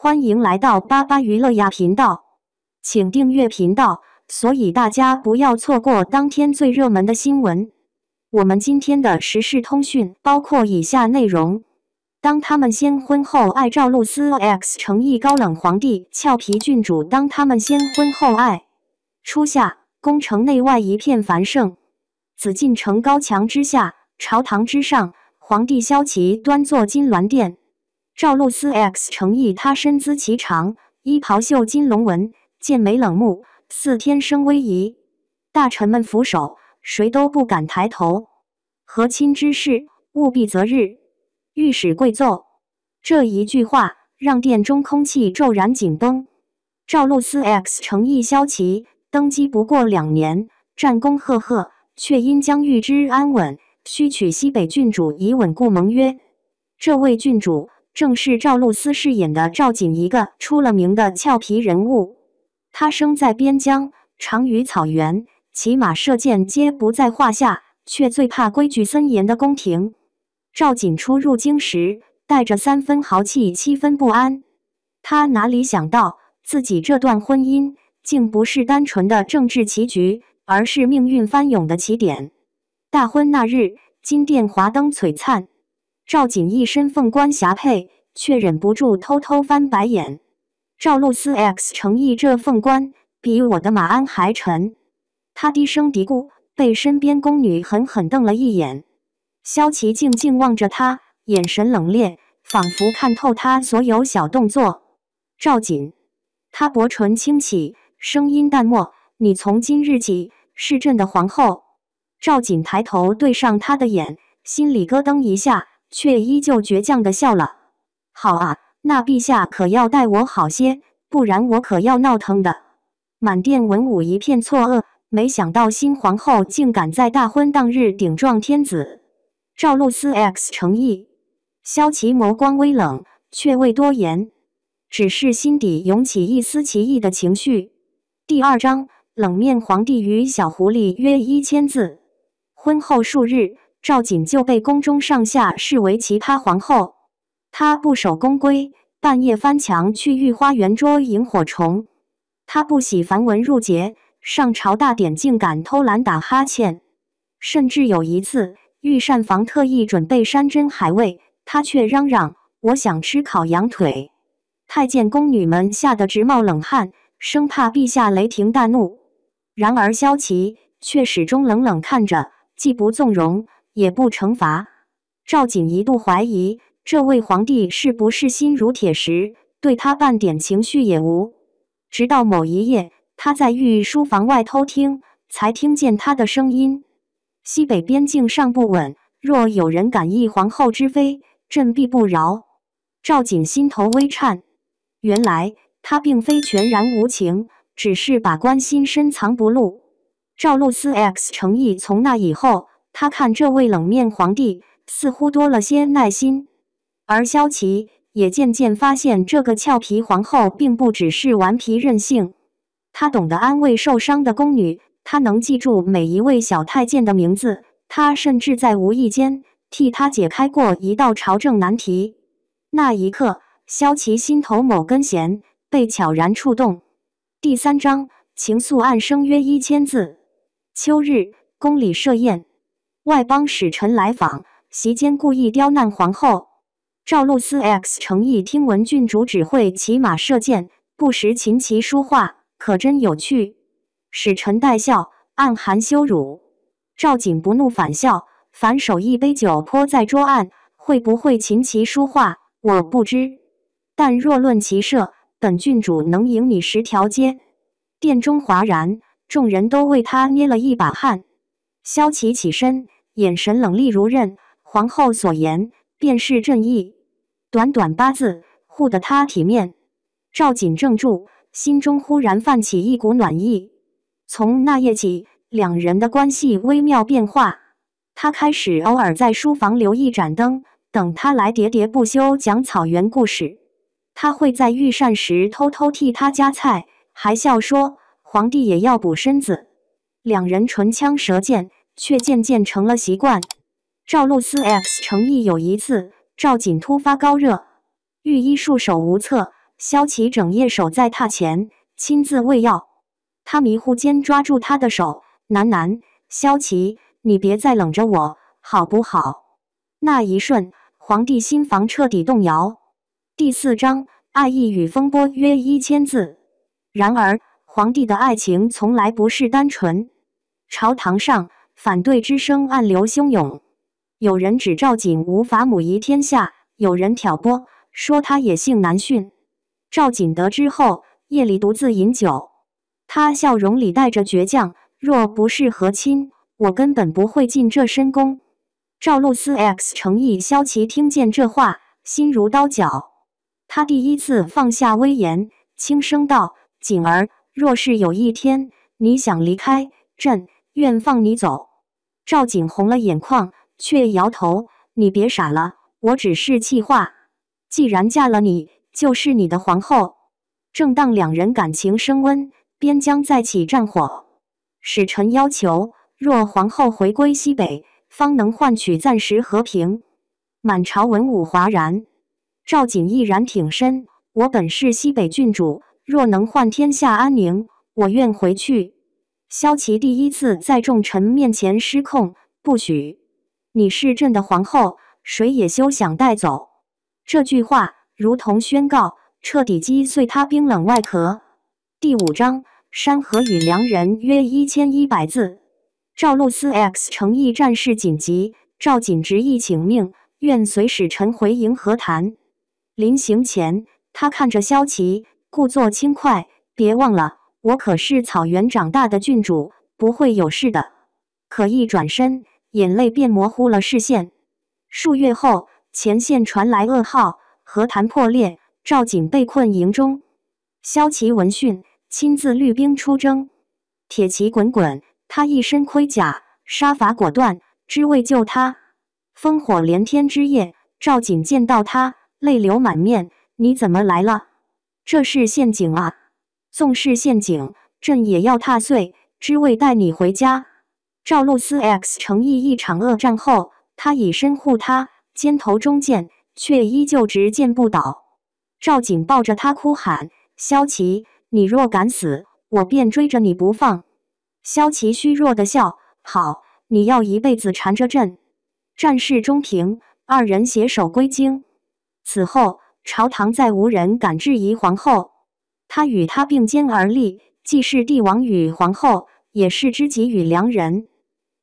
欢迎来到巴巴娱乐呀频道，请订阅频道，所以大家不要错过当天最热门的新闻。我们今天的时事通讯包括以下内容：当他们先婚后爱，赵露思 X 诚意高冷皇帝俏皮郡主，当他们先婚后爱。初夏，宫城内外一片繁盛，紫禁城高墙之下，朝堂之上，皇帝萧齐端坐金銮殿。赵露思 X 诚意，她身姿颀长，衣袍绣金龙纹，剑眉冷目，似天生威仪。大臣们俯首，谁都不敢抬头。和亲之事，务必择日。御史贵奏。这一句话让殿中空气骤然紧绷。赵露思 X 诚意萧齐登基不过2年，战功赫赫，却因将欲之安稳，须娶西北郡主以稳固盟约。这位郡主正是赵露思饰演的赵瑾，一个出了名的俏皮人物。她生在边疆，长于草原，骑马射箭皆不在话下，却最怕规矩森严的宫廷。赵瑾初入京时，带着3分豪气7分不安。他哪里想到，自己这段婚姻竟不是单纯的政治棋局，而是命运翻涌的起点。大婚那日，金殿华灯璀璨，赵瑾一身凤冠霞帔，却忍不住偷偷翻白眼。赵露思 X 诚意这凤冠比我的马鞍还沉。他低声嘀咕，被身边宫女狠狠瞪了一眼。萧齐静静望着他，眼神冷冽，仿佛看透他所有小动作。赵瑾，他薄唇轻启，声音淡漠：“你从今日起是朕的皇后。”赵瑾抬头对上他的眼，心里咯噔一下，却依旧倔强地笑了。好啊，那陛下可要待我好些，不然我可要闹腾的。满殿文武一片错愕，没想到新皇后竟敢在大婚当日顶撞天子。赵露思 X 诚意。萧齐眸光微冷，却未多言，只是心底涌起一丝奇异的情绪。第2章，冷面皇帝与小狐狸约1000字。婚后数日，赵瑾就被宫中上下视为奇葩皇后。她不守宫规，半夜翻墙去御花园捉萤火虫。她不喜繁文缛节，上朝大典竟敢偷懒打哈欠。甚至有一次，御膳房特意准备山珍海味，她却嚷嚷：“我想吃烤羊腿。”太监宫女们吓得直冒冷汗，生怕陛下雷霆大怒。然而萧齐却始终冷冷看着，既不纵容，也不惩罚。赵瑾一度怀疑，这位皇帝是不是心如铁石，对他半点情绪也无。直到某一夜，他在御书房外偷听，才听见他的声音：“西北边境尚不稳，若有人敢议皇后之妃，朕必不饶。”赵瑾心头微颤，原来他并非全然无情，只是把关心深藏不露。赵露思 X 诚意从那以后，他看这位冷面皇帝似乎多了些耐心，而萧齐也渐渐发现这个俏皮皇后并不只是顽皮任性。她懂得安慰受伤的宫女，她能记住每一位小太监的名字，她甚至在无意间替他解开过一道朝政难题。那一刻，萧齐心头某根弦被悄然触动。第3章，情愫暗生约1000字。秋日，宫里设宴，外邦使臣来访，席间故意刁难皇后。赵露思 X 诚意听闻郡主只会骑马射箭，不识琴棋书画，可真有趣。使臣带笑，暗含羞辱。赵瑾不怒反笑，反手一杯酒泼在桌案：“会不会琴棋书画，我不知，但若论骑射，本郡主能赢你10条街。”殿中哗然，众人都为他捏了一把汗。萧齐起身，眼神冷厉如刃：“皇后所言，便是朕意。”短短8字，护得他体面。赵瑾怔住，心中忽然泛起一股暖意。从那夜起，两人的关系微妙变化。他开始偶尔在书房留一盏灯，等他来喋喋不休讲草原故事。他会在御膳时偷偷替他夹菜，还笑说：“皇帝也要补身子。”两人唇枪舌剑，却渐渐成了习惯。赵露思 X 诚意有一次，赵瑾突发高热，御医束手无策，萧齐整夜守在榻前，亲自喂药。他迷糊间抓住他的手，喃喃：“萧齐，你别再冷着我，好不好？”那一瞬，皇帝心房彻底动摇。第4章，爱意与风波约1000字。然而，皇帝的爱情从来不是单纯。朝堂上，反对之声暗流汹涌。有人指赵瑾无法母仪天下，有人挑拨说他野性难驯。赵瑾得知后，夜里独自饮酒，他笑容里带着倔强：“若不是和亲，我根本不会进这深宫。”赵露思 X 诚意萧齐听见这话，心如刀绞。他第一次放下威严，轻声道：“瑾儿，若是有一天你想离开，朕愿放你走。”赵瑾红了眼眶，却摇头：“你别傻了，我只是气话。既然嫁了你，就是你的皇后。”正当两人感情升温，边疆再起战火。使臣要求，若皇后回归西北，方能换取暂时和平。满朝文武哗然。赵瑾毅然挺身：“我本是西北郡主，若能换天下安宁，我愿回去。”萧齐第一次在众臣面前失控：“不许！你是朕的皇后，谁也休想带走。”这句话如同宣告，彻底击碎他冰冷外壳。第5章，山河与良人约1100字。赵露思 X 诚意战事紧急，赵瑾执意请命，愿随使臣回营和谈。临行前，他看着萧齐，故作轻快：“别忘了，我可是草原长大的郡主，不会有事的。”可一转身，眼泪便模糊了视线。数月后，前线传来噩耗，和谈破裂，赵瑾被困营中。萧齐闻讯，亲自率兵出征。铁骑滚滚，他一身盔甲，杀伐果断，只为救他。烽火连天之夜，赵瑾见到他，泪流满面：“你怎么来了？这是陷阱啊！纵是陷阱，朕也要踏碎，只为带你回家。”赵露思 X 诚意一场恶战后，他以身护他，肩头中箭，却依旧执剑不倒。赵瑾抱着他哭喊：“萧齐，你若敢死，我便追着你不放。”萧齐虚弱的笑：“好，你要一辈子缠着朕。”战事终平，二人携手归京。此后，朝堂再无人敢质疑皇后。他与她并肩而立，既是帝王与皇后，也是知己与良人。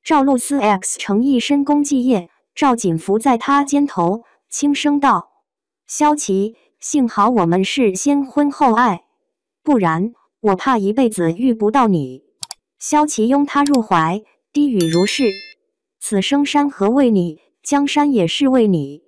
赵露思 X 诚意深宫继业，赵瑾伏在他肩头，轻声道：“萧齐，幸好我们是先婚后爱，不然我怕一辈子遇不到你。”萧齐拥她入怀，低语如是：“此生山河为你，江山也是为你。